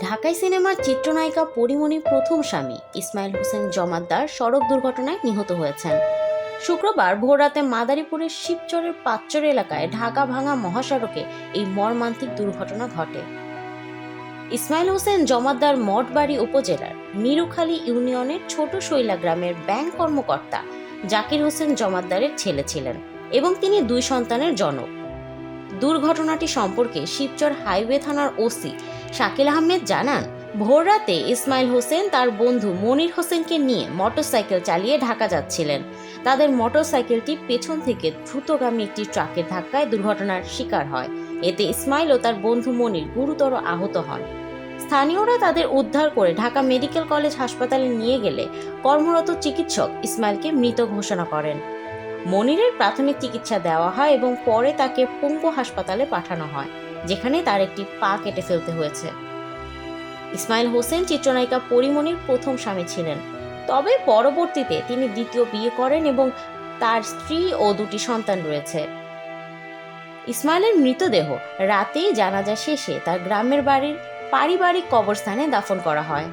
ঢাকাই সিনেমার চিত্রনায়িকা পরীমনির প্রথম স্বামী ইসমাইল হোসেন জমাদ্দার সড়ক দুর্ঘটনায় নিহত হয়েছেন। শুক্রবার ভোররাতে মাদারীপুরের শিবচরের পাঁচচর এলাকায় ঢাকা ভাঙা মহাসড়কে এই মর্মান্তিক দুর্ঘটনা ঘটে। ইসমাইল হোসেন জমাদ্দার মঠবাড়ি উপজেলার মিরুখালী ইউনিয়নের ছোট শৈলা গ্রামের ব্যাংক কর্মকর্তা জাকির হোসেন জমাদ্দারের ছেলে ছিলেন এবং তিনি দুই সন্তানের জনক। দুর্ঘটনাটি সম্পর্কে শিবচর হাইওয়ে থানার ওসি শাকিল আহমেদ জানান, ভোররাতে ইসমাইল হোসেন তার বন্ধু মনির হোসেনকে নিয়ে মোটরসাইকেল চালিয়ে ঢাকা যাচ্ছিলেন। তাদের মোটরসাইকেলটি পেছন থেকে দ্রুতগামী একটি ট্রাকের ধাক্কায় দুর্ঘটনার শিকার হয়। এতে ইসমাইল ও তার বন্ধু মনির গুরুতর আহত হন। স্থানীয়রা তাদের উদ্ধার করে ঢাকা মেডিকেল কলেজ হাসপাতালে নিয়ে গেলে কর্মরত চিকিৎসক ইসমাইলকে মৃত ঘোষণা করেন। মনিরের প্রাথমিক চিকিৎসা দেওয়া হয় এবং পরে তাকে পঙ্গু হাসপাতালে পাঠানো হয়, যেখানে তার একটি পা কেটে ফেলতে হয়েছে। ইসমাইল হোসেন চিত্রনায়িকা পরীমনির প্রথম স্বামী ছিলেন, তবে পরবর্তীতে তিনি দ্বিতীয় বিয়ে করেন এবং তার স্ত্রী ও দুটি সন্তান রয়েছে। ইসমাইলের মৃতদেহ রাতেই জানাজা শেষে তার গ্রামের বাড়ির পারিবারিক কবরস্থানে দাফন করা হয়।